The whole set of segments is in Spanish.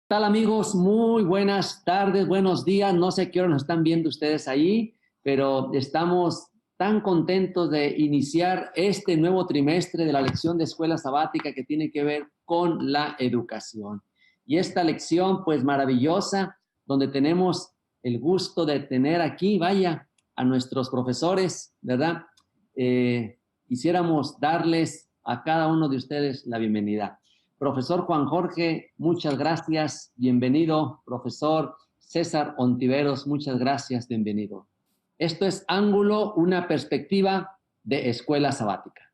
Tal amigos? Muy buenas tardes, buenos días. No sé qué hora nos están viendo ustedes ahí, pero estamos tan contentos de iniciar este nuevo trimestre de la lección de escuela sabática que tiene que ver con la educación. Y esta lección, pues maravillosa, donde tenemos el gusto de tener aquí, vaya, a nuestros profesores, ¿verdad? Quisiéramos darles a cada uno de ustedes la bienvenida. Profesor Juan Jorge, muchas gracias, bienvenido. Profesor César Ontiveros, muchas gracias, bienvenido. Esto es Ángulo, una perspectiva de escuela sabática.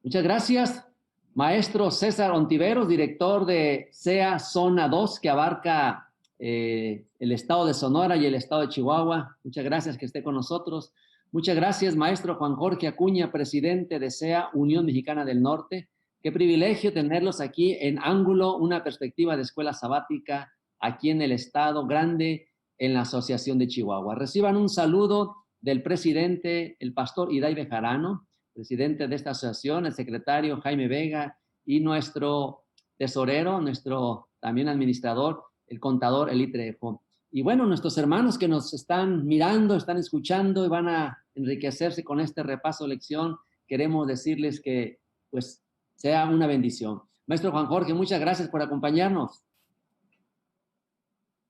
Muchas gracias, maestro César Ontiveros, director de SEA Zona 2, que abarca el estado de Sonora y el estado de Chihuahua. Muchas gracias que esté con nosotros. Muchas gracias, maestro Juan Jorge Acuña, presidente de SEA Unión Mexicana del Norte. Qué privilegio tenerlos aquí en Ángulo, una perspectiva de escuela sabática aquí en el estado grande, en la Asociación de Chihuahua. Reciban un saludo del presidente, el pastor Iday Bejarano, presidente de esta asociación, el secretario Jaime Vega y nuestro tesorero, nuestro también administrador, el contador Eli Trejo. Y bueno, nuestros hermanos que nos están mirando, están escuchando y van a enriquecerse con este repaso de lección, queremos decirles que pues sea una bendición. Maestro Juan Jorge, muchas gracias por acompañarnos.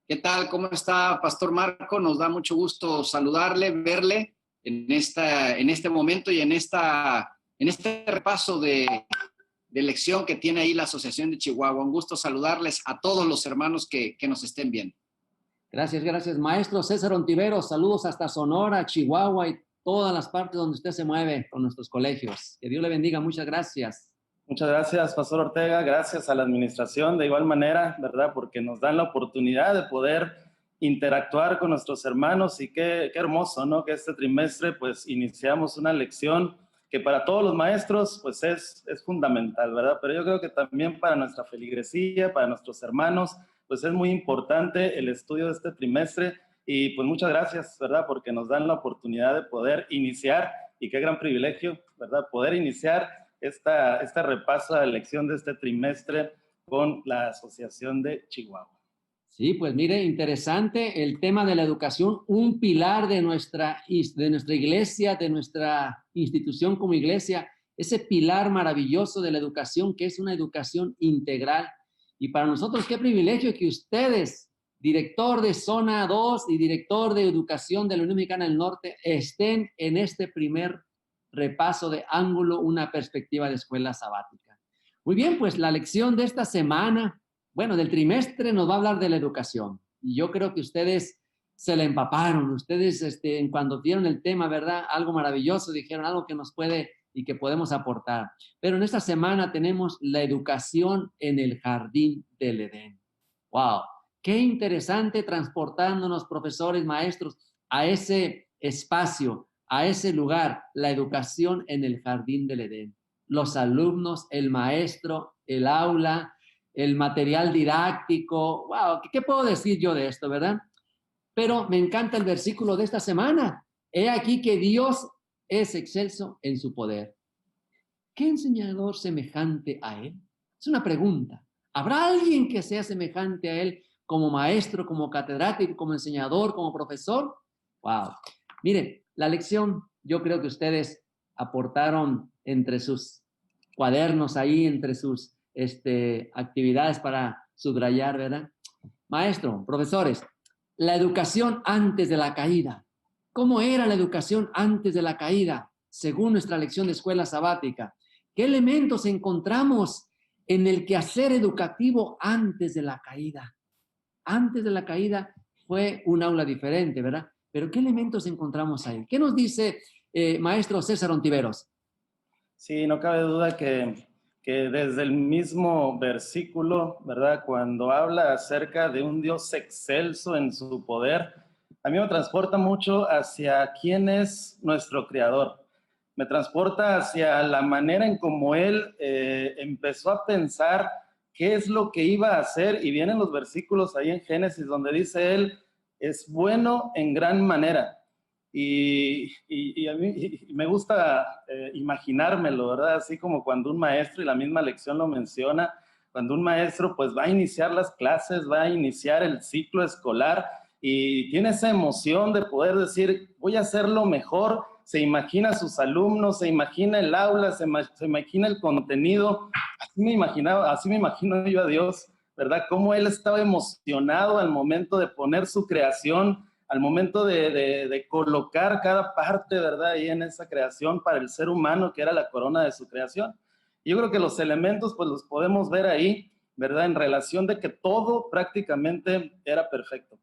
¿Qué tal? ¿Cómo está, Pastor Marco? Nos da mucho gusto saludarle, verle en este momento y en este repaso de lección que tiene ahí la Asociación de Chihuahua. Un gusto saludarles a todos los hermanos que nos estén viendo. Gracias, gracias. Maestro César Ontiveros, saludos hasta Sonora, Chihuahua y todas las partes donde usted se mueve con nuestros colegios. Que Dios le bendiga. Muchas gracias. Muchas gracias, Pastor Ortega. Gracias a la administración de igual manera, ¿verdad? Porque nos dan la oportunidad de poder interactuar con nuestros hermanos y qué hermoso, ¿no? Que este trimestre pues iniciamos una lección que para todos los maestros pues es fundamental, ¿verdad? Pero yo creo que también para nuestra feligresía, para nuestros hermanos, pues es muy importante el estudio de este trimestre y pues muchas gracias, ¿verdad? Porque nos dan la oportunidad de poder iniciar y qué gran privilegio, ¿verdad? Poder iniciar este repaso de la lección de este trimestre con la Asociación de Chihuahua. Sí, pues mire, interesante el tema de la educación, un pilar de nuestra iglesia, de nuestra institución como iglesia, ese pilar maravilloso de la educación que es una educación integral. Y para nosotros, qué privilegio que ustedes, director de Zona 2 y director de Educación de la Unión Mexicana del Norte, estén en este primer repaso de Ángulo, una perspectiva de escuela sabática. Muy bien, pues la lección de esta semana, bueno, del trimestre nos va a hablar de la educación. Y yo creo que ustedes se la empaparon. Ustedes, cuando vieron el tema, ¿verdad? Algo maravilloso, dijeron algo que nos puede y que podemos aportar. Pero en esta semana tenemos la educación en el jardín del Edén. ¡Wow! Qué interesante transportándonos, profesores, maestros, a ese espacio, a ese lugar, la educación en el jardín del Edén. Los alumnos, el maestro, el aula, el material didáctico. ¡Wow! ¿Qué puedo decir yo de esto, verdad? Pero me encanta el versículo de esta semana. He aquí que Dios es excelso en su poder. ¿Qué enseñador semejante a él? Es una pregunta. ¿Habrá alguien que sea semejante a él como maestro, como catedrático, como enseñador, como profesor? ¡Wow! Miren, la lección, yo creo que ustedes aportaron entre sus cuadernos ahí, entre sus actividades para subrayar, ¿verdad? Maestro, profesores, la educación antes de la caída. ¿Cómo era la educación antes de la caída, según nuestra lección de escuela sabática? ¿Qué elementos encontramos en el quehacer educativo antes de la caída? Antes de la caída fue un aula diferente, ¿verdad? Pero ¿qué elementos encontramos ahí? ¿Qué nos dice maestro César Ontiveros? Sí, no cabe duda que desde el mismo versículo, ¿verdad? Cuando habla acerca de un Dios excelso en su poder, a mí me transporta mucho hacia quién es nuestro Creador. Me transporta hacia la manera en cómo Él empezó a pensar qué es lo que iba a hacer, y vienen los versículos ahí en Génesis donde dice él, es bueno en gran manera. Y a mí me gusta imaginármelo, ¿verdad? Así como cuando un maestro, y la misma lección lo menciona, cuando un maestro pues va a iniciar las clases, va a iniciar el ciclo escolar y tiene esa emoción de poder decir, voy a hacerlo mejor, se imagina a sus alumnos, se imagina el aula, se imagina el contenido, así me imagino yo a Dios, ¿verdad? Cómo él estaba emocionado al momento de poner su creación, al momento de colocar cada parte, ¿verdad? Ahí en esa creación para el ser humano, que era la corona de su creación. Yo creo que los elementos, pues los podemos ver ahí, ¿verdad? En relación de que todo prácticamente era perfecto.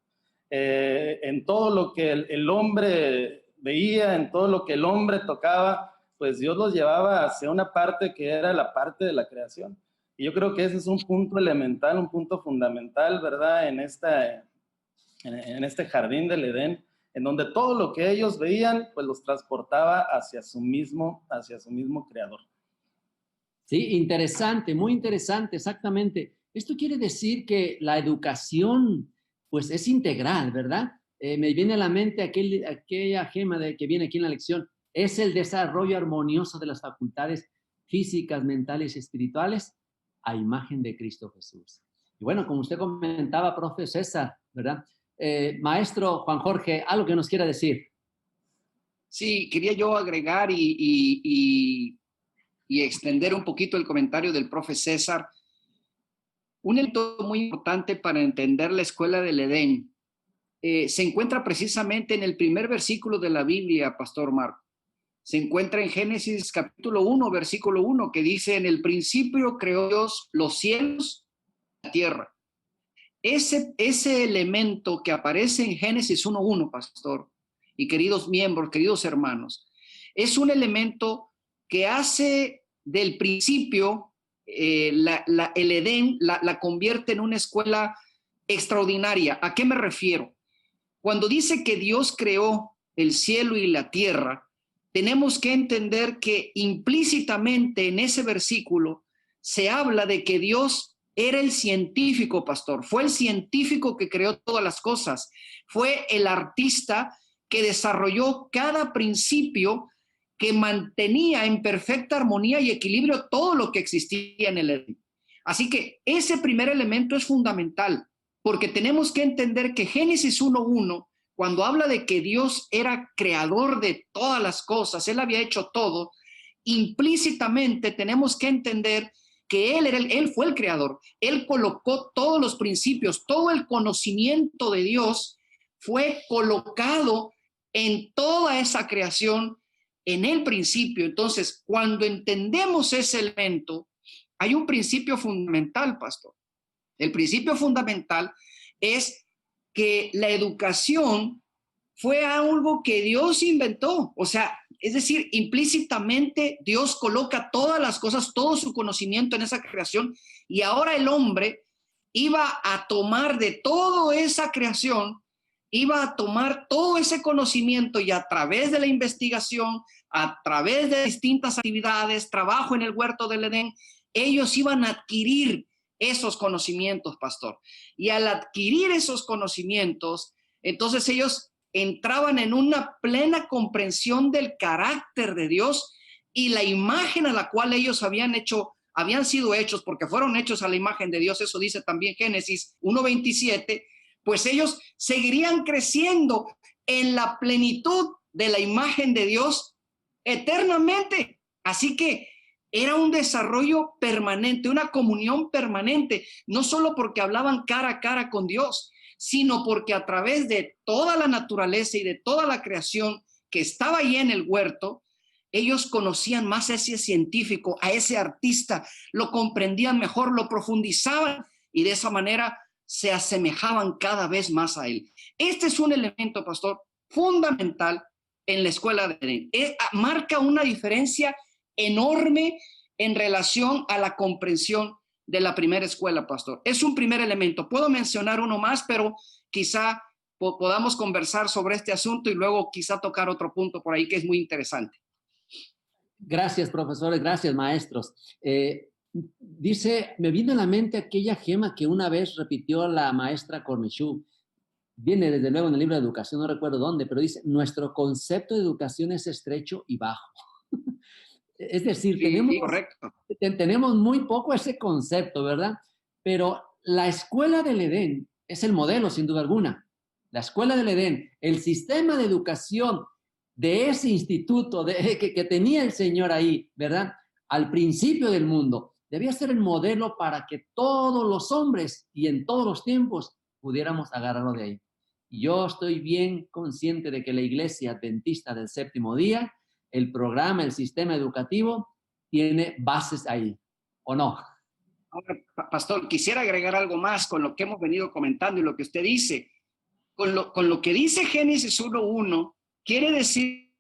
En todo lo que el hombre veía, en todo lo que el hombre tocaba, pues Dios los llevaba hacia una parte que era la parte de la creación. Y yo creo que ese es un punto elemental, un punto fundamental, ¿verdad? En este jardín del Edén, en donde todo lo que ellos veían, pues los transportaba hacia su mismo creador. Sí, interesante, muy interesante, exactamente. Esto quiere decir que la educación, pues es integral, ¿verdad? Me viene a la mente aquella gema que viene aquí en la lección, es el desarrollo armonioso de las facultades físicas, mentales y espirituales a imagen de Cristo Jesús. Y bueno, como usted comentaba, profe César, ¿verdad? Maestro Juan Jorge, algo que nos quiera decir. Sí, quería yo agregar y extender un poquito el comentario del profe César. Un elemento muy importante para entender la escuela del Edén se encuentra precisamente en el primer versículo de la Biblia, Pastor Marco. Se encuentra en Génesis capítulo 1, versículo 1, que dice, en el principio creó Dios los cielos y la tierra. Ese elemento que aparece en Génesis 1:1, Pastor, y queridos miembros, queridos hermanos, es un elemento que hace del principio el Edén, la convierte en una escuela extraordinaria. ¿A qué me refiero? Cuando dice que Dios creó el cielo y la tierra, tenemos que entender que implícitamente en ese versículo se habla de que Dios era el científico, pastor. Fue el científico que creó todas las cosas. Fue el artista que desarrolló cada principio que mantenía en perfecta armonía y equilibrio todo lo que existía en el Edén. Así que ese primer elemento es fundamental, porque tenemos que entender que Génesis 1:1, cuando habla de que Dios era creador de todas las cosas, Él había hecho todo, implícitamente tenemos que entender que Él fue el creador. Él colocó todos los principios, todo el conocimiento de Dios fue colocado en toda esa creación en el principio. Entonces, cuando entendemos ese elemento, hay un principio fundamental, pastor. El principio fundamental es que la educación fue algo que Dios inventó. O sea, es decir, implícitamente Dios coloca todas las cosas, todo su conocimiento en esa creación, y ahora el hombre iba a tomar de toda esa creación, iba a tomar todo ese conocimiento y a través de la investigación, a través de distintas actividades, trabajo en el huerto del Edén, ellos iban a adquirir esos conocimientos, pastor. Y al adquirir esos conocimientos, entonces ellos entraban en una plena comprensión del carácter de Dios y la imagen a la cual ellos habían sido hechos, porque fueron hechos a la imagen de Dios. Eso dice también Génesis 1:27. Pues ellos seguirían creciendo en la plenitud de la imagen de Dios eternamente. Así que era un desarrollo permanente, una comunión permanente, no solo porque hablaban cara a cara con Dios, sino porque a través de toda la naturaleza y de toda la creación que estaba ahí en el huerto, ellos conocían más a ese científico, a ese artista, lo comprendían mejor, lo profundizaban y de esa manera se asemejaban cada vez más a él. Este es un elemento, pastor, fundamental en la escuela de Edén. Marca una diferencia enorme en relación a la comprensión de la primera escuela, pastor. Es un primer elemento. Puedo mencionar uno más, pero quizá podamos conversar sobre este asunto y luego quizá tocar otro punto por ahí que es muy interesante. Gracias, profesores. Gracias, maestros. Dice, me vino a la mente aquella gema que una vez repitió la maestra Cormichou. Viene desde luego en el libro de educación, no recuerdo dónde, pero dice, nuestro concepto de educación es estrecho y bajo. Es decir, Sí, correcto. tenemos muy poco ese concepto, ¿verdad? Pero la escuela del Edén es el modelo, sin duda alguna. La escuela del Edén, el sistema de educación de ese instituto que tenía el Señor ahí, ¿verdad? Al principio del mundo, debía ser el modelo para que todos los hombres y en todos los tiempos pudiéramos agarrarlo de ahí. Y yo estoy bien consciente de que la Iglesia Adventista del Séptimo Día, el programa, el sistema educativo, tiene bases ahí, ¿o no? Ahora, pastor, quisiera agregar algo más con lo que hemos venido comentando y lo que usted dice. Con lo que dice Génesis 1:1, quiere decir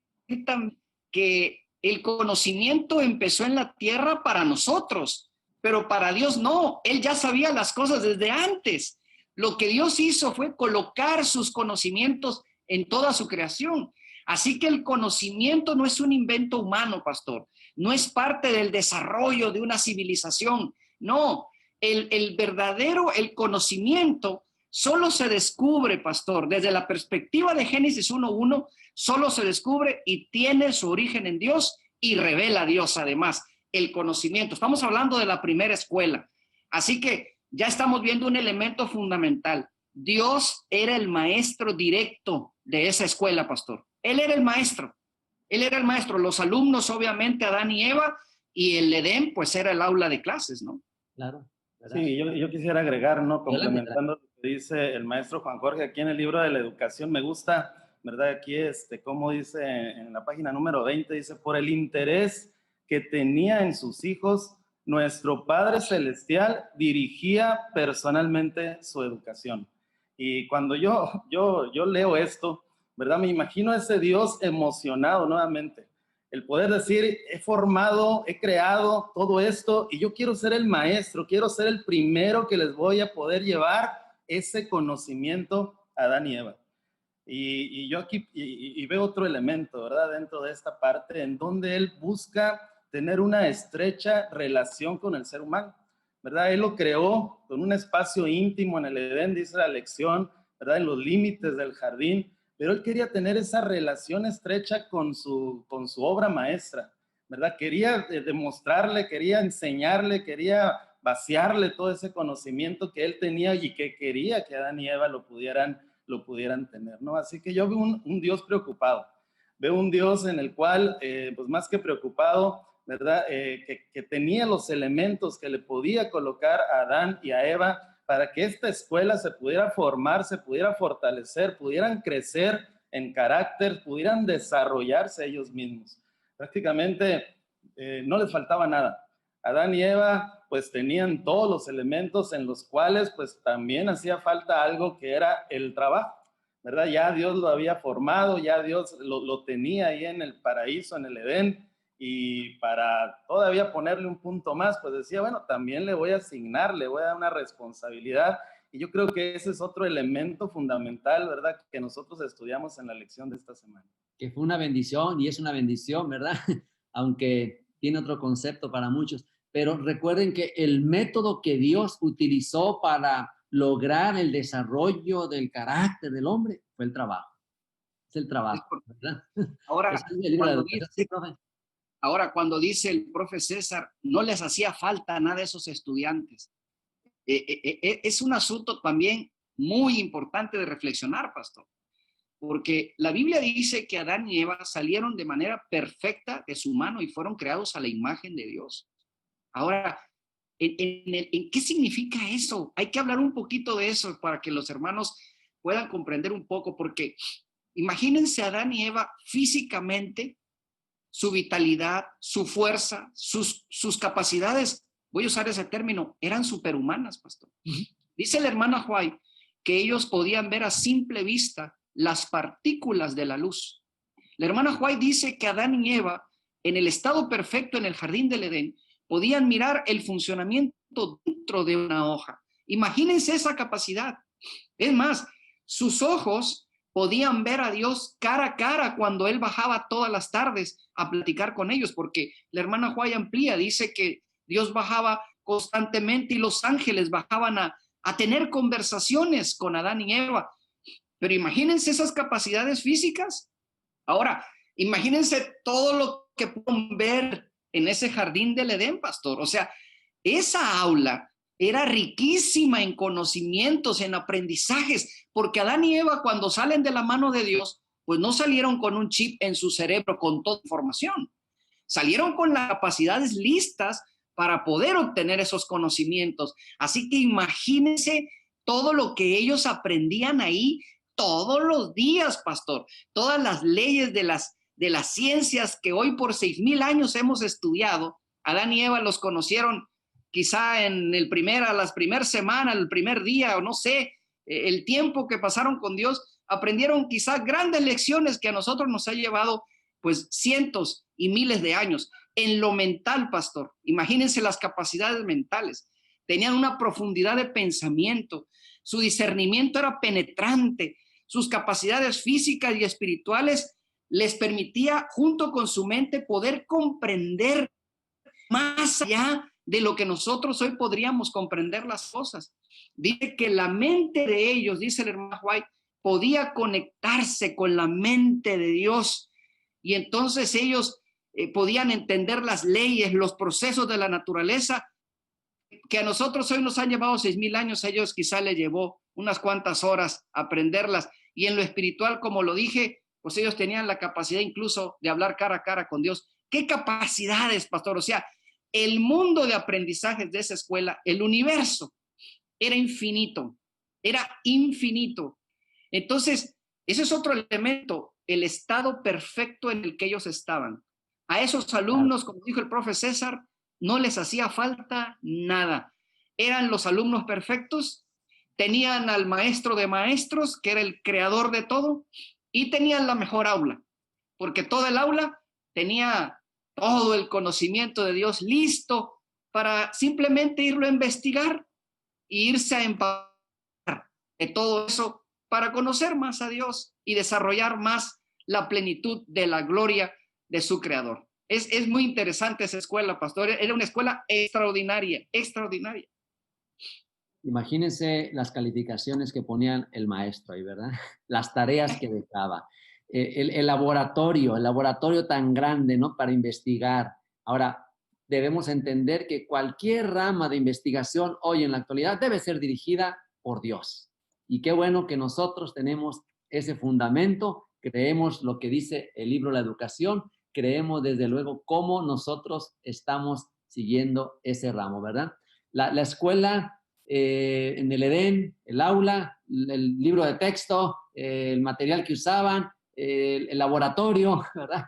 también que el conocimiento empezó en la tierra para nosotros, pero para Dios no. Él ya sabía las cosas desde antes. Lo que Dios hizo fue colocar sus conocimientos en toda su creación. Así que el conocimiento no es un invento humano, pastor. No es parte del desarrollo de una civilización. No, el verdadero, el conocimiento solo se descubre, pastor, desde la perspectiva de Génesis 1:1, solo se descubre y tiene su origen en Dios y revela a Dios además, el conocimiento. Estamos hablando de la primera escuela. Así que ya estamos viendo un elemento fundamental. Dios era el maestro directo de esa escuela, pastor. Él era el maestro. Él era el maestro. Los alumnos, obviamente, Adán y Eva, y el Edén, pues era el aula de clases, ¿no? Claro. ¿verdad? Sí, yo quisiera agregar, ¿no? Adelante, Complementando lo que dice el maestro Juan Jorge aquí en el libro de la educación, me gusta, ¿verdad? Aquí, como dice en la página número 20, dice, por el interés que tenía en sus hijos, nuestro Padre Celestial dirigía personalmente su educación. Y cuando yo leo esto, ¿verdad? Me imagino a ese Dios emocionado nuevamente. El poder decir, he formado, he creado todo esto y yo quiero ser el maestro, quiero ser el primero que les voy a poder llevar ese conocimiento a Adán y Eva. Y yo aquí veo otro elemento, ¿verdad? Dentro de esta parte en donde él busca tener una estrecha relación con el ser humano, ¿verdad? Él lo creó con un espacio íntimo en el Edén, dice la lección, ¿verdad? En los límites del jardín, pero él quería tener esa relación estrecha con su obra maestra, ¿verdad? Quería demostrarle, quería enseñarle, quería vaciarle todo ese conocimiento que él tenía y que quería que Adán y Eva lo pudieran tener, ¿no? Así que yo veo un Dios preocupado, veo un Dios en el cual, pues más que preocupado, ¿verdad? Que tenía los elementos que le podía colocar a Adán y a Eva para que esta escuela se pudiera formar, se pudiera fortalecer, pudieran crecer en carácter, pudieran desarrollarse ellos mismos. Prácticamente no les faltaba nada. Adán y Eva pues tenían todos los elementos en los cuales pues también hacía falta algo que era el trabajo, ¿verdad? Ya Dios lo había formado, ya Dios lo tenía ahí en el paraíso, en el Edén, y para todavía ponerle un punto más, pues decía, bueno, también le voy a asignar, le voy a dar una responsabilidad, y yo creo que ese es otro elemento fundamental, ¿verdad?, que nosotros estudiamos en la lección de esta semana. Que fue una bendición, y es una bendición, ¿verdad? Aunque tiene otro concepto para muchos, pero recuerden que el método que Dios utilizó para lograr el desarrollo del carácter del hombre fue el trabajo. Es el trabajo, ¿verdad? Ahora, cuando cuando dice el profe César, no les hacía falta a nada de esos estudiantes. Es un asunto también muy importante de reflexionar, pastor, porque la Biblia dice que Adán y Eva salieron de manera perfecta de su mano y fueron creados a la imagen de Dios. Ahora, ¿en qué significa eso? Hay que hablar un poquito de eso para que los hermanos puedan comprender un poco, porque imagínense a Adán y Eva físicamente, su vitalidad, su fuerza, sus capacidades, voy a usar ese término, eran superhumanas, pastor. Dice la hermana White que ellos podían ver a simple vista las partículas de la luz. La hermana White dice que Adán y Eva, en el estado perfecto en el jardín del Edén, podían mirar el funcionamiento dentro de una hoja. Imagínense esa capacidad. Es más, sus ojos podían ver a Dios cara a cara cuando Él bajaba todas las tardes a platicar con ellos, porque la hermana White amplía, dice que Dios bajaba constantemente y los ángeles bajaban a tener conversaciones con Adán y Eva. Pero imagínense esas capacidades físicas. Ahora, imagínense todo lo que pueden ver en ese jardín del Edén, pastor. O sea, esa aula era riquísima en conocimientos, en aprendizajes, porque Adán y Eva cuando salen de la mano de Dios, pues no salieron con un chip en su cerebro con toda información. Salieron con las capacidades listas para poder obtener esos conocimientos. Así que imagínense todo lo que ellos aprendían ahí todos los días, pastor. Todas las leyes de las ciencias que hoy por 6,000 años hemos estudiado, Adán y Eva los conocieron quizá en las primeras semanas, el primer día, o no sé, el tiempo que pasaron con Dios, aprendieron quizá grandes lecciones que a nosotros nos ha llevado pues cientos y miles de años. En lo mental, pastor, imagínense las capacidades mentales. Tenían una profundidad de pensamiento, su discernimiento era penetrante, sus capacidades físicas y espirituales les permitía, junto con su mente, poder comprender más allá de lo que nosotros hoy podríamos comprender las cosas. Dice que la mente de ellos, dice el hermano White, podía conectarse con la mente de Dios y entonces ellos podían entender las leyes, los procesos de la naturaleza que a nosotros hoy nos han llevado 6,000 años, a ellos quizá les llevó unas cuantas horas aprenderlas. Y en lo espiritual, como lo dije, pues ellos tenían la capacidad incluso de hablar cara a cara con Dios. ¿Qué capacidades, pastor? O sea, el mundo de aprendizajes de esa escuela, el universo, era infinito, era infinito. Entonces, ese es otro elemento, el estado perfecto en el que ellos estaban. A esos alumnos, como dijo el profe César, no les hacía falta nada. Eran los alumnos perfectos, tenían al maestro de maestros, que era el creador de todo, y tenían la mejor aula, porque toda el aula tenía todo el conocimiento de Dios listo para simplemente irlo a investigar e irse a empapar de todo eso para conocer más a Dios y desarrollar más la plenitud de la gloria de su creador. Es muy interesante esa escuela, pastor. Era una escuela extraordinaria, extraordinaria. Imagínense las calificaciones que ponían el maestro ahí, ¿verdad? Las tareas que dejaba. El laboratorio tan grande, ¿no? Para investigar. Ahora, debemos entender que cualquier rama de investigación hoy en la actualidad debe ser dirigida por Dios. Y qué bueno que nosotros tenemos ese fundamento, creemos lo que dice el libro La Educación, creemos desde luego cómo nosotros estamos siguiendo ese ramo, ¿verdad? La escuela en el Edén, el aula, el libro de texto, el material que usaban, el laboratorio, ¿verdad?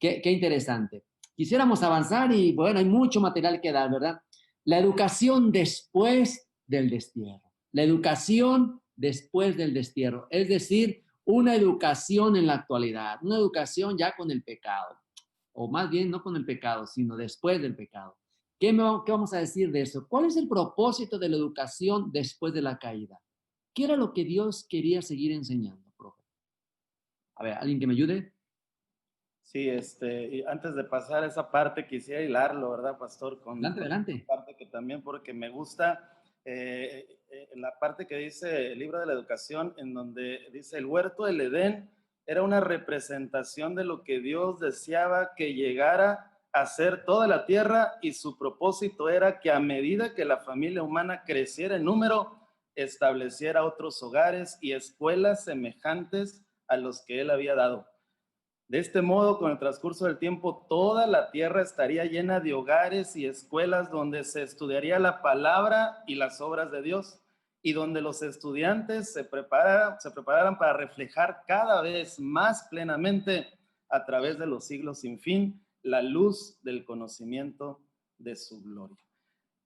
Qué interesante. Quisiéramos avanzar y bueno, hay mucho material que dar, ¿verdad? La educación después del destierro. La educación después del destierro, es decir, una educación en la actualidad, una educación ya con el pecado, o más bien no con el pecado, sino después del pecado. ¿Qué vamos a decir de eso? ¿Cuál es el propósito de la educación después de la caída? ¿Qué era lo que Dios quería seguir enseñando, profe? A ver, ¿alguien que me ayude? Sí, y antes de pasar a esa parte, quisiera hilarlo, ¿verdad, pastor? Adelante. Parte que también, porque me gusta la parte que dice el libro de la educación, en donde dice, el huerto del Edén era una representación de lo que Dios deseaba que llegara a ser toda la tierra, y su propósito era que a medida que la familia humana creciera en número, estableciera otros hogares y escuelas semejantes a los que él había dado. De este modo, con el transcurso del tiempo, toda la tierra estaría llena de hogares y escuelas donde se estudiaría la palabra y las obras de Dios, y donde los estudiantes se prepararan para reflejar cada vez más plenamente, a través de los siglos sin fin, la luz del conocimiento de su gloria.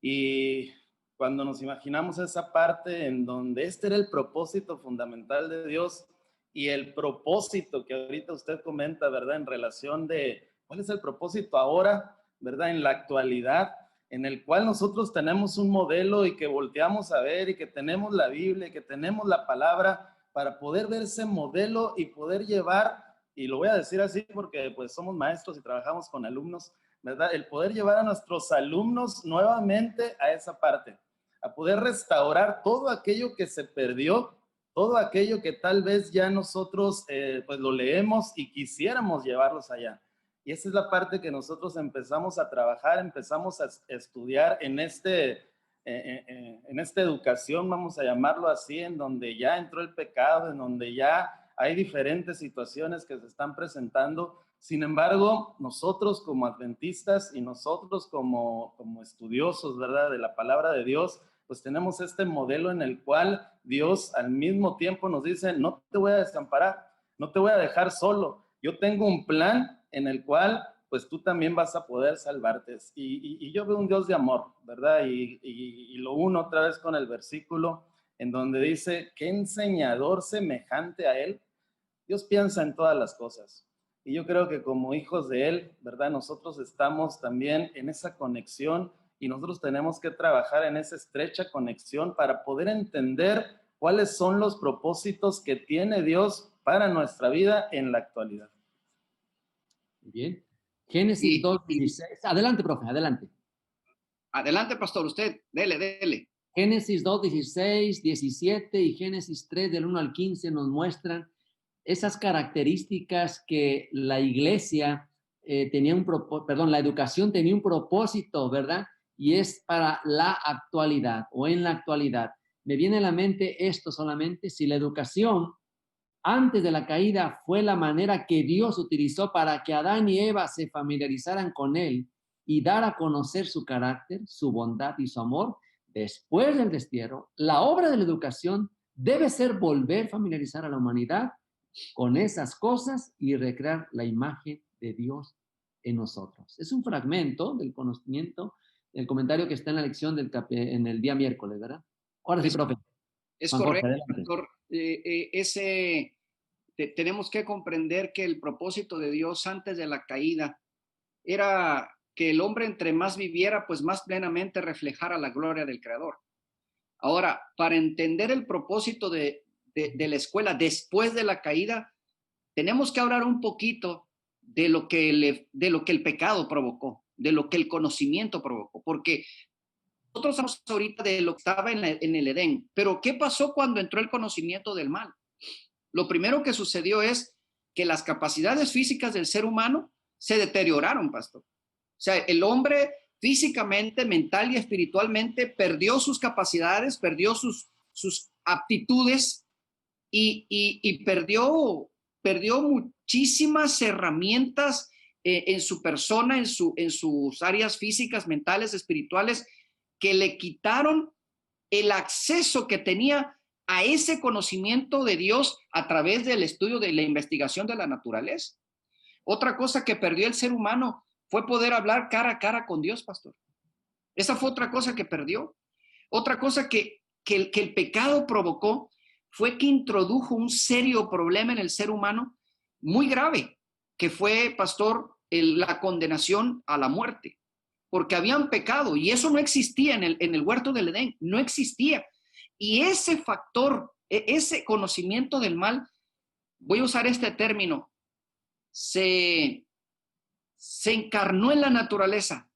Y cuando nos imaginamos esa parte en donde este era el propósito fundamental de Dios, y el propósito que ahorita usted comenta, ¿verdad? En relación de cuál es el propósito ahora, ¿verdad? En la actualidad, en el cual nosotros tenemos un modelo y que volteamos a ver y que tenemos la Biblia y que tenemos la palabra para poder ver ese modelo y poder llevar, y lo voy a decir así porque pues somos maestros y trabajamos con alumnos, ¿verdad? El poder llevar a nuestros alumnos nuevamente a esa parte, a poder restaurar todo aquello que se perdió, todo aquello que tal vez ya nosotros pues lo leemos y quisiéramos llevarlos allá. Y esa es la parte que nosotros empezamos a trabajar, empezamos a estudiar en esta educación, vamos a llamarlo así, en donde ya entró el pecado, en donde ya hay diferentes situaciones que se están presentando. Sin embargo, nosotros como adventistas y nosotros como estudiosos, ¿verdad?, de la palabra de Dios, pues tenemos este modelo en el cual Dios al mismo tiempo nos dice, no te voy a desamparar, no te voy a dejar solo. Yo tengo un plan en el cual pues tú también vas a poder salvarte. Y yo veo un Dios de amor, ¿verdad? Y lo uno otra vez con el versículo en donde dice, ¿qué enseñador semejante a él? Dios piensa en todas las cosas. Y yo creo que como hijos de él, ¿verdad? Nosotros estamos también en esa conexión y nosotros tenemos que trabajar en esa estrecha conexión para poder entender cuáles son los propósitos que tiene Dios para nuestra vida en la actualidad. Bien. Génesis 2:16. Adelante, profe, adelante. Adelante, pastor, usted, dele. Génesis 2:16, 17 y Génesis 3 del 1 al 15 nos muestran esas características que la iglesia la educación tenía un propósito, ¿verdad? Y es para la actualidad o en la actualidad. Me viene a la mente esto solamente, si la educación antes de la caída fue la manera que Dios utilizó para que Adán y Eva se familiarizaran con él y dar a conocer su carácter, su bondad y su amor, después del destierro, la obra de la educación debe ser volver a familiarizar a la humanidad con esas cosas y recrear la imagen de Dios en nosotros. Es un fragmento del conocimiento, del comentario que está en la lección en el día miércoles, ¿verdad? Ahora sí, profe. Es Juan Jorge, correcto, adelante. doctor. Tenemos que comprender que el propósito de Dios antes de la caída era que el hombre entre más viviera, pues más plenamente reflejara la gloria del Creador. Ahora, para entender el propósito de la escuela después de la caída, tenemos que hablar un poquito de lo que el pecado provocó, de lo que el conocimiento provocó, porque nosotros estamos ahorita de lo que estaba en el Edén, pero ¿qué pasó cuando entró el conocimiento del mal? Lo primero que sucedió es que las capacidades físicas del ser humano se deterioraron, pastor. O sea, el hombre físicamente, mental y espiritualmente perdió sus capacidades, perdió sus aptitudes y perdió muchísimas herramientas en su persona, en sus áreas físicas, mentales, espirituales, que le quitaron el acceso que tenía a ese conocimiento de Dios a través del estudio de la investigación de la naturaleza. Otra cosa que perdió el ser humano fue poder hablar cara a cara con Dios, pastor. Esa fue otra cosa que perdió. Otra cosa que el pecado provocó fue que introdujo un serio problema en el ser humano muy grave, que fue, pastor, la condenación a la muerte, porque habían pecado y eso no existía en el huerto del Edén, no existía. Y ese factor, ese conocimiento del mal, voy a usar este término, se encarnó en la naturaleza,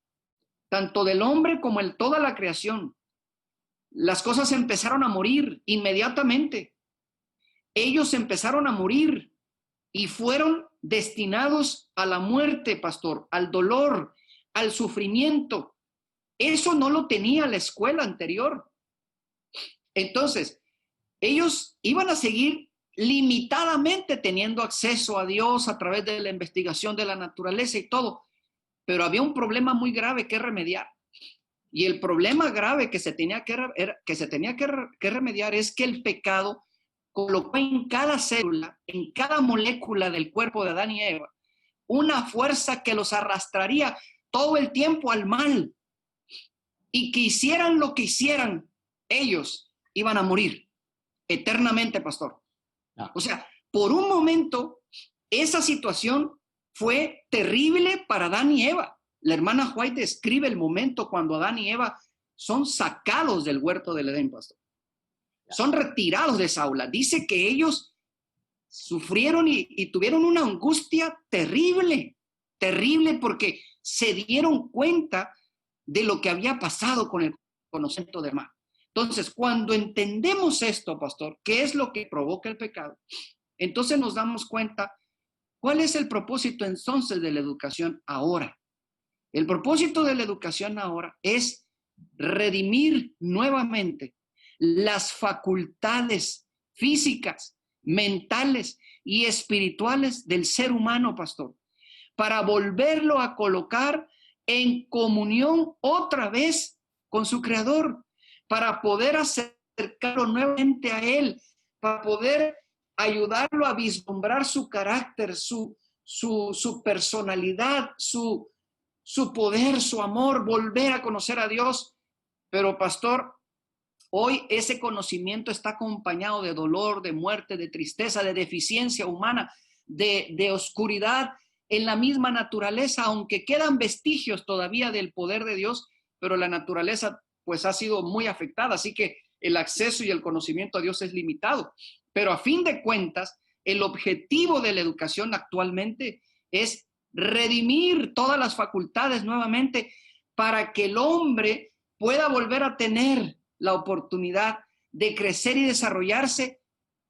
tanto del hombre como en toda la creación. Las cosas empezaron a morir inmediatamente. Ellos empezaron a morir y fueron destinados a la muerte, pastor, al dolor, al sufrimiento. Eso no lo tenía la escuela anterior. Entonces, ellos iban a seguir limitadamente teniendo acceso a Dios a través de la investigación de la naturaleza y todo, pero había un problema muy grave que remediar. Y el problema grave que se tenía que remediar es que el pecado colocó en cada célula, en cada molécula del cuerpo de Adán y Eva, una fuerza que los arrastraría todo el tiempo al mal. Y que hicieran lo que hicieran, ellos iban a morir eternamente, pastor. O sea, por un momento, esa situación fue terrible para Adán y Eva. La hermana White describe el momento cuando Adán y Eva son sacados del huerto del Edén, pastor. Son retirados de esa aula. Dice que ellos sufrieron y tuvieron una angustia terrible, terrible, porque se dieron cuenta de lo que había pasado con el conocimiento de mal. Entonces, cuando entendemos esto, pastor, ¿qué es lo que provoca el pecado? Entonces nos damos cuenta cuál es el propósito entonces de la educación ahora. El propósito de la educación ahora es redimir nuevamente las facultades físicas, mentales y espirituales del ser humano, pastor, para volverlo a colocar en comunión otra vez con su Creador, para poder acercarlo nuevamente a Él, para poder ayudarlo a vislumbrar su carácter, su personalidad, su poder, su amor, volver a conocer a Dios. Pero, pastor, hoy ese conocimiento está acompañado de dolor, de muerte, de tristeza, de deficiencia humana, de oscuridad en la misma naturaleza, aunque quedan vestigios todavía del poder de Dios, pero la naturaleza pues ha sido muy afectada, así que el acceso y el conocimiento a Dios es limitado. Pero a fin de cuentas, el objetivo de la educación actualmente es redimir todas las facultades nuevamente para que el hombre pueda volver a tener la oportunidad de crecer y desarrollarse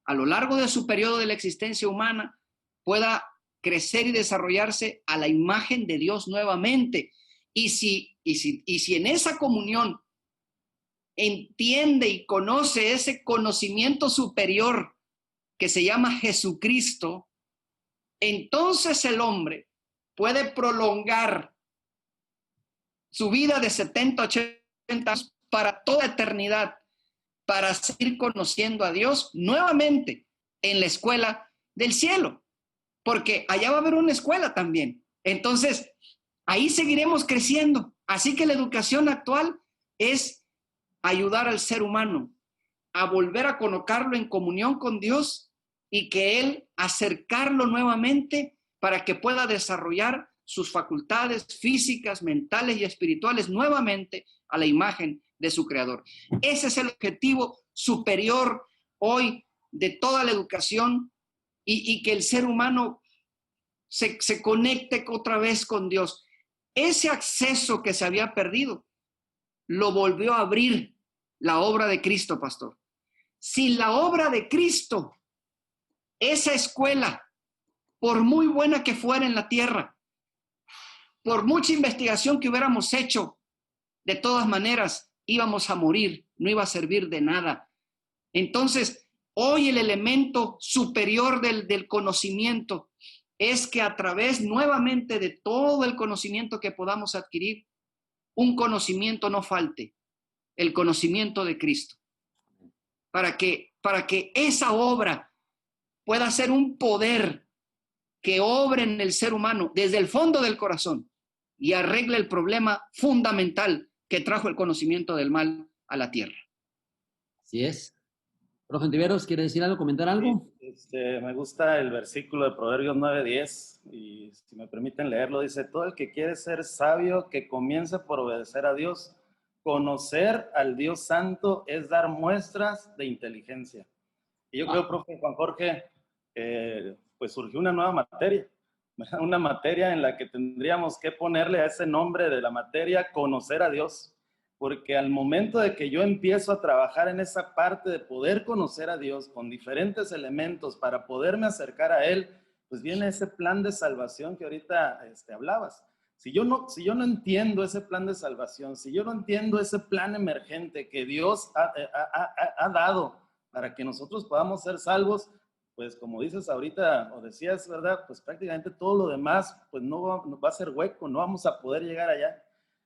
a lo largo de su periodo de la existencia humana, pueda crecer y desarrollarse a la imagen de Dios nuevamente. Y si en esa comunión entiende y conoce ese conocimiento superior que se llama Jesucristo, entonces el hombre puede prolongar su vida de 70, 80 años para toda eternidad, para seguir conociendo a Dios nuevamente en la escuela del cielo, porque allá va a haber una escuela también. Entonces, ahí seguiremos creciendo. Así que la educación actual es ayudar al ser humano a volver a colocarlo en comunión con Dios y que Él acercarlo nuevamente para que pueda desarrollar sus facultades físicas, mentales y espirituales nuevamente a la imagen de su Creador. Ese es el objetivo superior hoy de toda la educación y que el ser humano se conecte otra vez con Dios. Ese acceso que se había perdido lo volvió a abrir la obra de Cristo, pastor. Sin la obra de Cristo, esa escuela, por muy buena que fuera en la tierra, por mucha investigación que hubiéramos hecho, de todas maneras íbamos a morir, no iba a servir de nada. Entonces, hoy el elemento superior del conocimiento es que a través nuevamente de todo el conocimiento que podamos adquirir, un conocimiento no falte, el conocimiento de Cristo, para que esa obra pueda ser un poder que obre en el ser humano desde el fondo del corazón y arregle el problema fundamental que trajo el conocimiento del mal a la tierra. Así es. Profe Ontiveros, ¿quiere decir algo, comentar algo? Sí, me gusta el versículo de Proverbios 9:10 y si me permiten leerlo, dice: todo el que quiere ser sabio, que comience por obedecer a Dios. Conocer al Dios Santo es dar muestras de inteligencia. Y yo creo, profe Juan Jorge, pues surgió una nueva materia, una materia en la que tendríamos que ponerle a ese nombre de la materia conocer a Dios, porque al momento de que yo empiezo a trabajar en esa parte de poder conocer a Dios con diferentes elementos para poderme acercar a Él, pues viene ese plan de salvación que ahorita hablabas. Si yo no entiendo ese plan de salvación, si yo no entiendo ese plan emergente que Dios ha dado para que nosotros podamos ser salvos, pues como dices ahorita, o decías, ¿verdad? Pues prácticamente todo lo demás, pues no va a ser hueco, no vamos a poder llegar allá.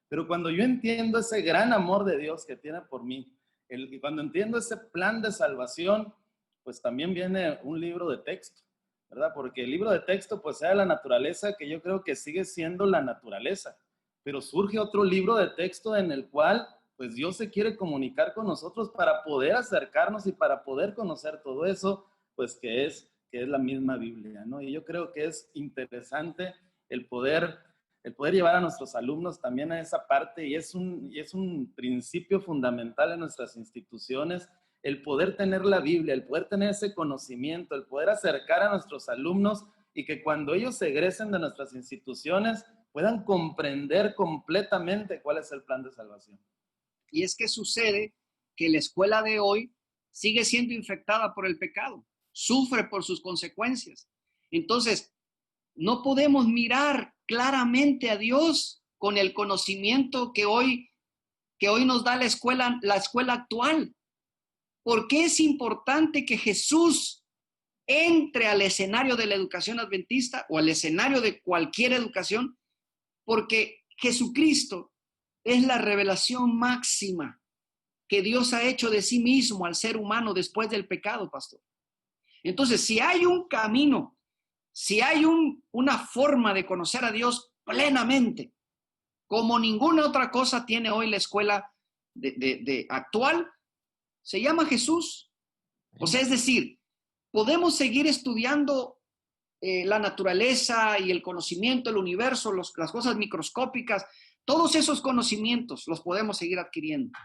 Pero cuando yo entiendo ese gran amor de Dios que tiene por mí, y cuando entiendo ese plan de salvación, pues también viene un libro de texto, ¿verdad? Porque el libro de texto, pues sea la naturaleza, que yo creo que sigue siendo la naturaleza, pero surge otro libro de texto en el cual, pues Dios se quiere comunicar con nosotros para poder acercarnos y para poder conocer todo eso, pues que es la misma Biblia, ¿no? Y yo creo que es interesante el poder llevar a nuestros alumnos también a esa parte, y es un principio fundamental en nuestras instituciones, el poder tener la Biblia, el poder tener ese conocimiento, el poder acercar a nuestros alumnos y que cuando ellos egresen de nuestras instituciones puedan comprender completamente cuál es el plan de salvación. Y es que sucede que la escuela de hoy sigue siendo infectada por el pecado, sufre por sus consecuencias. Entonces, no podemos mirar claramente a Dios con el conocimiento que hoy nos da la escuela actual. ¿Por qué es importante que Jesús entre al escenario de la educación adventista o al escenario de cualquier educación? Porque Jesucristo es la revelación máxima que Dios ha hecho de sí mismo al ser humano después del pecado, pastor. Entonces, si hay un camino, si hay una forma de conocer a Dios plenamente, como ninguna otra cosa tiene hoy la escuela actual, se llama Jesús. O sea, es decir, podemos seguir estudiando la naturaleza y el conocimiento del universo, las cosas microscópicas, todos esos conocimientos los podemos seguir adquiriendo.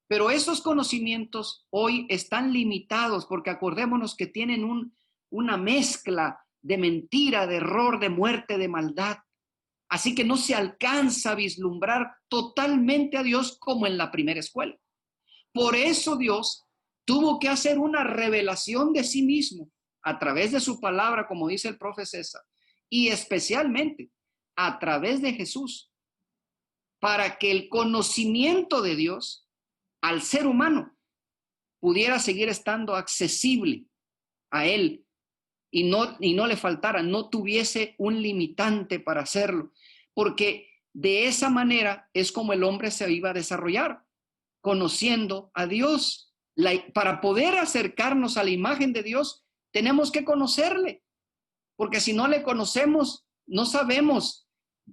Pero esos conocimientos hoy están limitados porque acordémonos que tienen una mezcla de mentira, de error, de muerte, de maldad. Así que no se alcanza a vislumbrar totalmente a Dios como en la primera escuela. Por eso Dios tuvo que hacer una revelación de sí mismo a través de su palabra, como dice el profe César, y especialmente a través de Jesús, para que el conocimiento de Dios al ser humano pudiera seguir estando accesible a él y no le faltara, no tuviese un limitante para hacerlo, porque de esa manera es como el hombre se iba a desarrollar, conociendo a Dios. Para poder acercarnos a la imagen de Dios, tenemos que conocerle, porque si no le conocemos, no sabemos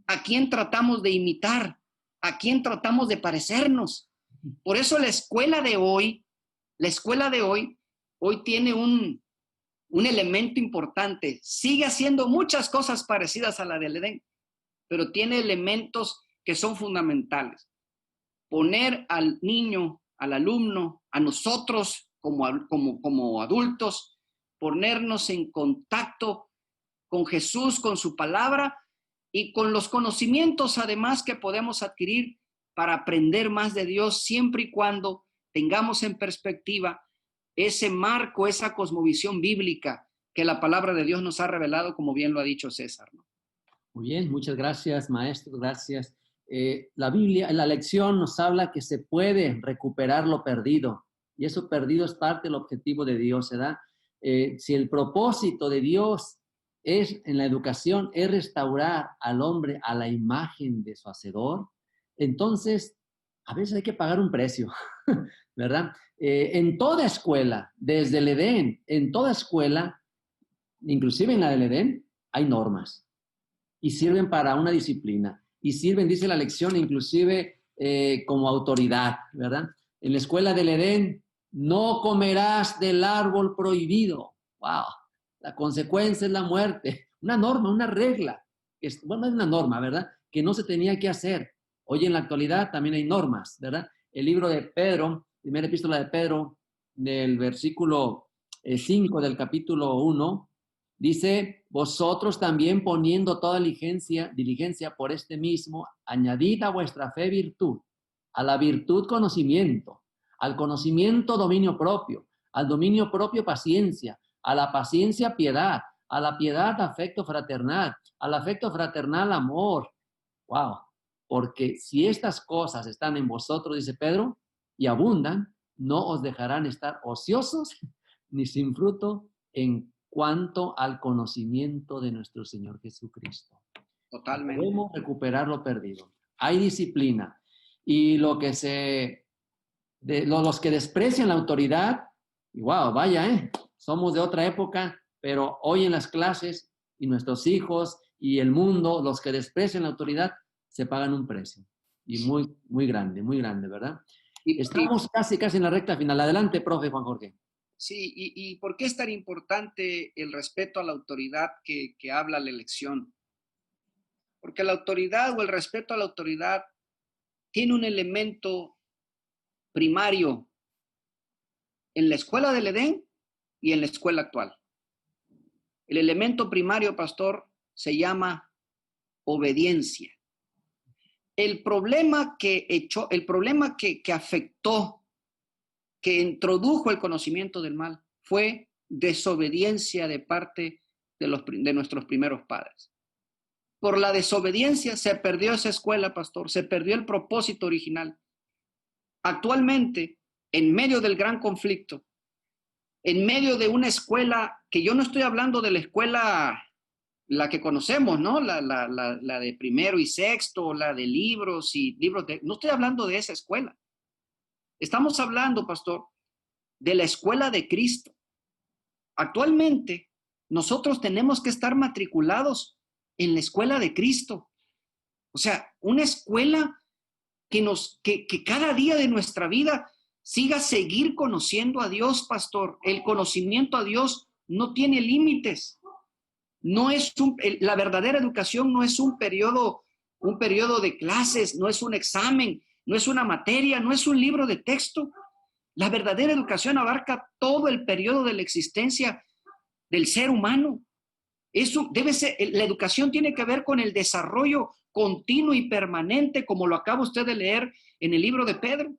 a quién tratamos de imitar, a quién tratamos de parecernos. Por eso la escuela de hoy tiene un elemento importante. Sigue haciendo muchas cosas parecidas a la del Edén, pero tiene elementos que son fundamentales. Poner al niño, al alumno, a nosotros como adultos, ponernos en contacto con Jesús, con su palabra y con los conocimientos además que podemos adquirir para aprender más de Dios, siempre y cuando tengamos en perspectiva ese marco, esa cosmovisión bíblica que la palabra de Dios nos ha revelado, como bien lo ha dicho César, ¿no? Muy bien, muchas gracias, maestro, gracias. La Biblia, en la lección nos habla que se puede recuperar lo perdido, y eso perdido es parte del objetivo de Dios, ¿verdad? Si el propósito de Dios en la educación es restaurar al hombre a la imagen de su hacedor, entonces a veces hay que pagar un precio, ¿verdad? En toda escuela, desde el Edén, en toda escuela, inclusive en la del Edén, hay normas y sirven para una disciplina y sirven, dice la lección, inclusive como autoridad, ¿verdad? En la escuela del Edén, no comerás del árbol prohibido. ¡Wow! La consecuencia es la muerte. Una norma, una regla. Bueno, es una norma, ¿verdad? Que no se tenía que hacer. Hoy en la actualidad también hay normas, ¿verdad? El libro de Pedro, primera epístola de Pedro, del versículo 5 del capítulo 1, dice, vosotros también poniendo toda diligencia por este mismo, añadid a vuestra fe virtud, a la virtud conocimiento, al conocimiento dominio propio, al dominio propio paciencia, a la paciencia piedad, a la piedad afecto fraternal, al afecto fraternal amor. ¡Wow! Porque si estas cosas están en vosotros, dice Pedro, y abundan, no os dejarán estar ociosos ni sin fruto en cuanto al conocimiento de nuestro Señor Jesucristo. Totalmente. Podemos recuperar lo perdido. Hay disciplina. Y los que desprecian la autoridad, y wow, vaya, somos de otra época, pero hoy en las clases y nuestros hijos y el mundo, los que desprecian la autoridad, se pagan un precio. Y muy grande, ¿verdad? Estamos casi en la recta final. Adelante, profe Juan Jorge. Sí, y ¿por qué es tan importante el respeto a la autoridad que habla la lección? Porque la autoridad o el respeto a la autoridad tiene un elemento primario en la escuela del Edén y en la escuela actual. El elemento primario, pastor, se llama obediencia. El problema que afectó, que introdujo el conocimiento del mal, fue desobediencia de parte de nuestros primeros padres. Por la desobediencia se perdió esa escuela, pastor, se perdió el propósito original. Actualmente, en medio del gran conflicto, en medio de una escuela, que yo no estoy hablando de la escuela, la que conocemos, ¿no? La de primero y sexto, la de libros y libros no estoy hablando de esa escuela. Estamos hablando, pastor, de la escuela de Cristo. Actualmente, nosotros tenemos que estar matriculados en la escuela de Cristo. O sea, una escuela que cada día de nuestra vida siga seguir conociendo a Dios, pastor. El conocimiento a Dios no tiene límites. No es la verdadera educación no es un periodo de clases, no es un examen, no es una materia, no es un libro de texto. La verdadera educación abarca todo el periodo de la existencia del ser humano. Eso debe ser, la educación tiene que ver con el desarrollo continuo y permanente, como lo acaba usted de leer en el libro de Pedro.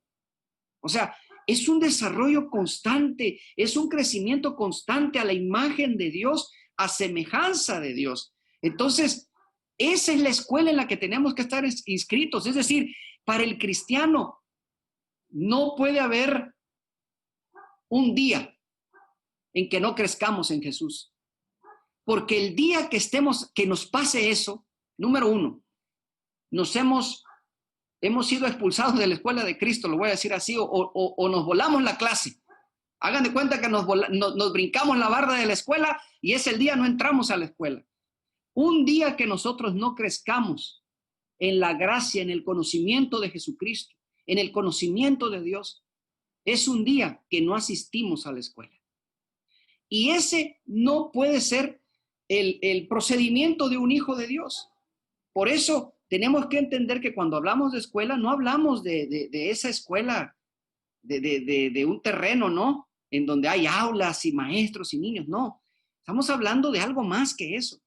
O sea, es un desarrollo constante, es un crecimiento constante a la imagen de Dios, a semejanza de Dios. Entonces, esa es la escuela en la que tenemos que estar inscritos. Es decir, para el cristiano no puede haber un día en que no crezcamos en Jesús. Porque el día que nos pase eso, número uno, hemos sido expulsados de la escuela de Cristo, lo voy a decir así, o nos volamos la clase. Hagan de cuenta que nos brincamos la barda de la escuela y ese día no entramos a la escuela. Un día que nosotros no crezcamos en la gracia, en el conocimiento de Jesucristo, en el conocimiento de Dios, es un día que no asistimos a la escuela. Y ese no puede ser el procedimiento de un hijo de Dios. Por eso tenemos que entender que cuando hablamos de escuela, no hablamos de esa escuela, de un terreno, ¿no? En donde hay aulas y maestros y niños, no. Estamos hablando de algo más que eso.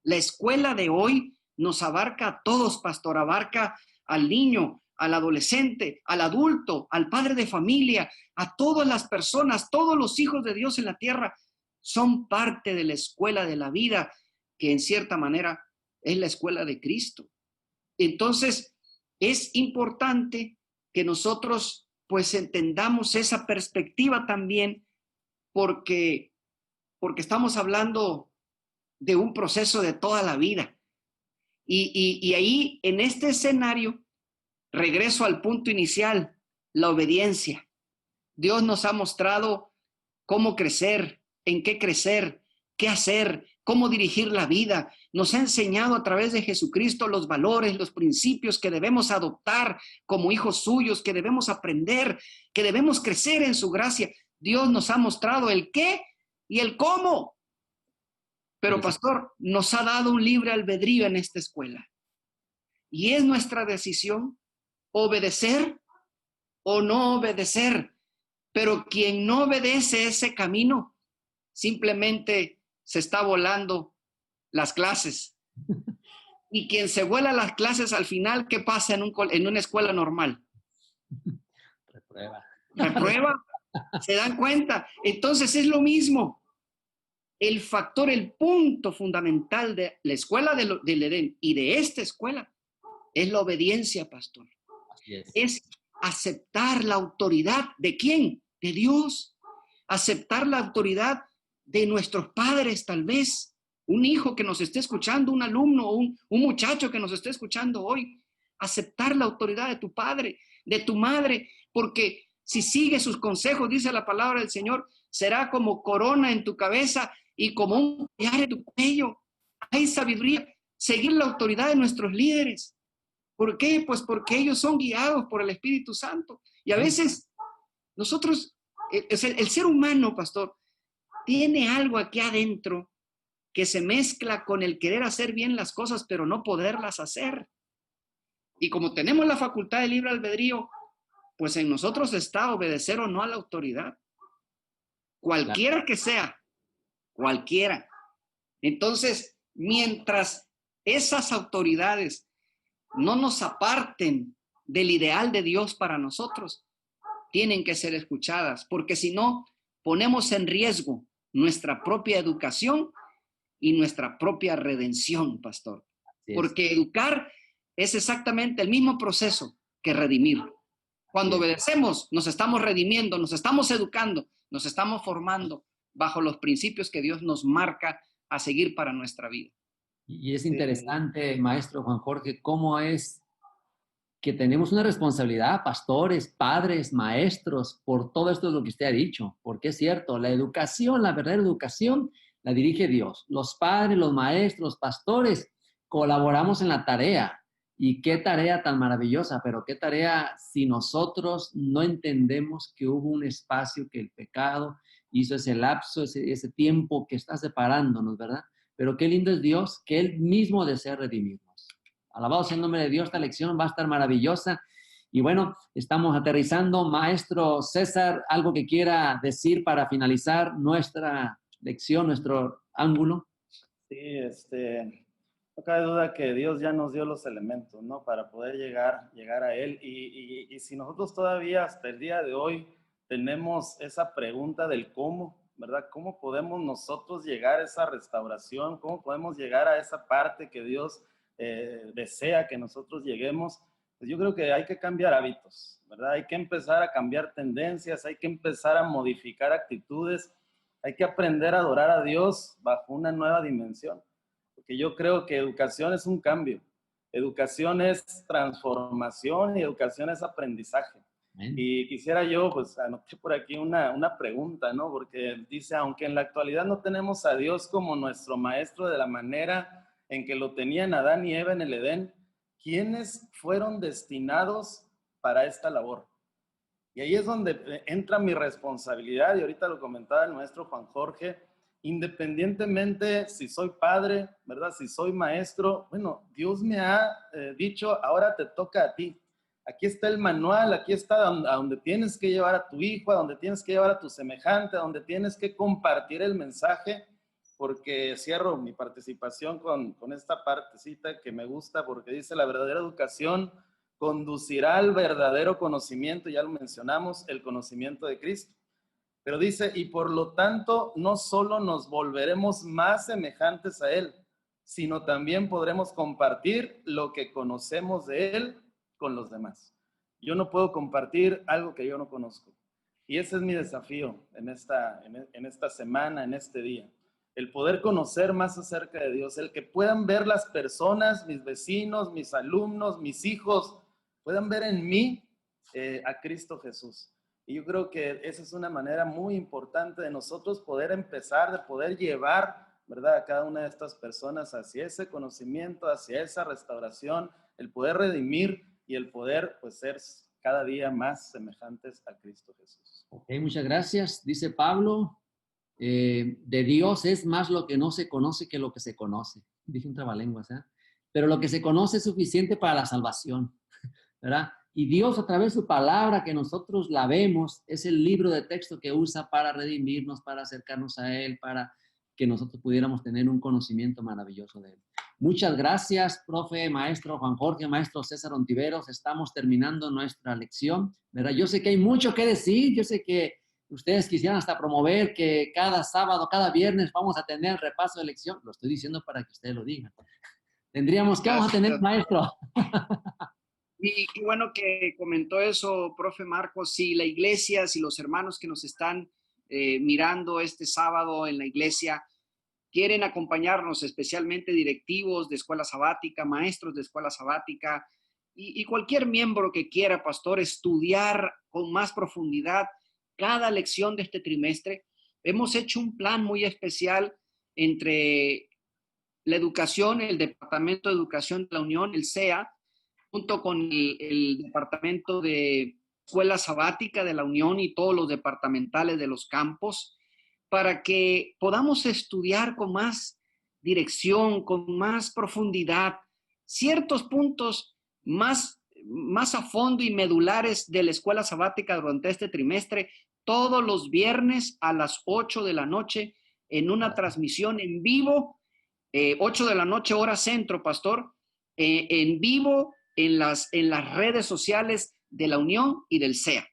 La escuela de hoy nos abarca a todos, pastor, abarca al niño, al adolescente, al adulto, al padre de familia, a todas las personas, todos los hijos de Dios en la tierra son parte de la escuela de la vida, que en cierta manera es la escuela de Cristo. Entonces, es importante que nosotros pues entendamos esa perspectiva también, porque estamos hablando de un proceso de toda la vida. Y ahí, en este escenario, regreso al punto inicial, la obediencia. Dios nos ha mostrado cómo crecer, en qué hacer, cómo dirigir la vida. Nos ha enseñado a través de Jesucristo los valores, los principios que debemos adoptar como hijos suyos, que debemos aprender, que debemos crecer en su gracia. Dios nos ha mostrado el qué y el cómo. Pero, pastor, nos ha dado un libre albedrío en esta escuela. Y es nuestra decisión obedecer o no obedecer. Pero quien no obedece ese camino, simplemente se está volando las clases. Y quien se vuela las clases al final, ¿qué pasa en una escuela normal? Reprueba. ¿Se dan cuenta? Entonces es lo mismo. El factor, el punto fundamental de la escuela del Edén y de esta escuela es la obediencia, pastor. Es aceptar la autoridad ¿de quién? De Dios. Aceptar la autoridad de nuestros padres, tal vez. Un hijo que nos esté escuchando, un alumno, un muchacho que nos esté escuchando hoy. Aceptar la autoridad de tu padre, de tu madre, porque si sigues sus consejos, dice la palabra del Señor, será como corona en tu cabeza y como un collar en tu cuello. Hay sabiduría. Seguir la autoridad de nuestros líderes. ¿Por qué? Pues porque ellos son guiados por el Espíritu Santo. Y a veces nosotros, el ser humano, pastor, tiene algo aquí adentro que se mezcla con el querer hacer bien las cosas, pero no poderlas hacer. Y como tenemos la facultad de libre albedrío, pues en nosotros está obedecer o no a la autoridad. Cualquiera que sea, cualquiera. Entonces, mientras esas autoridades no nos aparten del ideal de Dios para nosotros, tienen que ser escuchadas, porque si no, ponemos en riesgo nuestra propia educación y nuestra propia redención, pastor. Porque educar es exactamente el mismo proceso que redimir. Cuando obedecemos, nos estamos redimiendo, nos estamos educando, nos estamos formando bajo los principios que Dios nos marca a seguir para nuestra vida. Y es interesante, maestro Juan Jorge, cómo es que tenemos una responsabilidad, pastores, padres, maestros, por todo esto es lo que usted ha dicho, porque es cierto, la educación, la verdadera educación, la dirige Dios. Los padres, los maestros, los pastores, colaboramos en la tarea. Y qué tarea tan maravillosa, pero qué tarea si nosotros no entendemos que hubo un espacio que el pecado hizo ese lapso, ese tiempo que está separándonos, ¿verdad? Pero qué lindo es Dios, que Él mismo desea redimirnos. Alabado sea el nombre de Dios, esta lección va a estar maravillosa. Y bueno, estamos aterrizando. Maestro César, ¿algo que quiera decir para finalizar nuestra lección, nuestro ángulo? Sí, no cabe duda que Dios ya nos dio los elementos, ¿no? Para poder llegar a Él. Y si nosotros todavía hasta el día de hoy tenemos esa pregunta del cómo, ¿verdad? ¿Cómo podemos nosotros llegar a esa restauración? ¿Cómo podemos llegar a esa parte que Dios desea que nosotros lleguemos? Pues yo creo que hay que cambiar hábitos, ¿verdad? Hay que empezar a cambiar tendencias, hay que empezar a modificar actitudes, hay que aprender a adorar a Dios bajo una nueva dimensión. Porque yo creo que educación es un cambio, educación es transformación y educación es aprendizaje. Amén. Y quisiera yo, pues anoté por aquí una pregunta, ¿no? Porque dice, aunque en la actualidad no tenemos a Dios como nuestro maestro de la manera en que lo tenían Adán y Eva en el Edén, ¿quiénes fueron destinados para esta labor? Y ahí es donde entra mi responsabilidad, y ahorita lo comentaba el maestro Juan Jorge, independientemente si soy padre, ¿verdad? Si soy maestro, bueno, Dios me ha dicho, ahora te toca a ti. Aquí está el manual, aquí está a donde tienes que llevar a tu hijo, a donde tienes que llevar a tu semejante, a donde tienes que compartir el mensaje, porque cierro mi participación con esta partecita que me gusta, porque dice, la verdadera educación conducirá al verdadero conocimiento, ya lo mencionamos, el conocimiento de Cristo. Pero dice, y por lo tanto, no solo nos volveremos más semejantes a Él, sino también podremos compartir lo que conocemos de Él con los demás. Yo no puedo compartir algo que yo no conozco. Y ese es mi desafío en esta semana, en este día. El poder conocer más acerca de Dios, el que puedan ver las personas, mis vecinos, mis alumnos, mis hijos, puedan ver en mí a Cristo Jesús. Y yo creo que esa es una manera muy importante de nosotros poder empezar, de poder llevar, ¿verdad?, a cada una de estas personas hacia ese conocimiento, hacia esa restauración, el poder redimir y el poder, pues, ser cada día más semejantes a Cristo Jesús. Ok, muchas gracias. Dice Pablo, de Dios es más lo que no se conoce que lo que se conoce. Dije un trabalenguas, ¿eh? Pero lo que se conoce es suficiente para la salvación, ¿verdad? Y Dios, a través de su palabra, que nosotros la vemos, es el libro de texto que usa para redimirnos, para acercarnos a Él, para que nosotros pudiéramos tener un conocimiento maravilloso de Él. Muchas gracias, profe, maestro Juan Jorge, maestro César Ontiveros. Estamos terminando nuestra lección, ¿verdad? Yo sé que hay mucho que decir, yo sé que ustedes quisieran hasta promover que cada sábado, cada viernes vamos a tener repaso de lección. Lo estoy diciendo para que ustedes lo digan. Tendríamos que, vamos a tener, maestro. Y qué bueno que comentó eso, profe Marcos. Si la iglesia, si los hermanos que nos están mirando este sábado en la iglesia quieren acompañarnos, especialmente directivos de escuela sabática, maestros de escuela sabática y cualquier miembro que quiera, pastor, estudiar con más profundidad cada lección de este trimestre, hemos hecho un plan muy especial entre la educación, el Departamento de Educación de la Unión, el CEA, junto con el Departamento de Escuela Sabática de la Unión y todos los departamentales de los campos, para que podamos estudiar con más dirección, con más profundidad, ciertos puntos más a fondo y medulares de la escuela sabática durante este trimestre, todos los viernes a las 8 de la noche en una transmisión en vivo 8 de la noche, hora centro, pastor, en vivo en las redes sociales de la Unión y del CEA.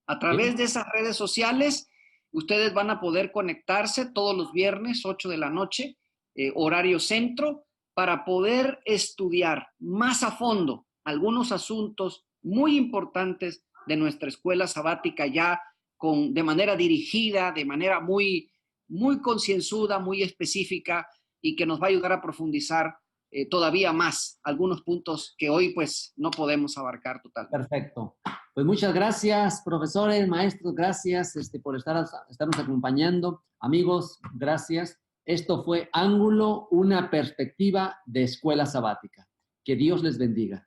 A través de esas redes sociales, ustedes van a poder conectarse todos los viernes, 8 de la noche, horario centro, para poder estudiar más a fondo algunos asuntos muy importantes de nuestra escuela sabática, ya de manera dirigida, de manera muy, muy concienzuda, muy específica, y que nos va a ayudar a profundizar todavía más algunos puntos que hoy pues no podemos abarcar totalmente. Perfecto. Pues muchas gracias, profesores, maestros, gracias por estarnos acompañando. Amigos, gracias. Esto fue Ángulo, una perspectiva de escuela sabática. Que Dios les bendiga.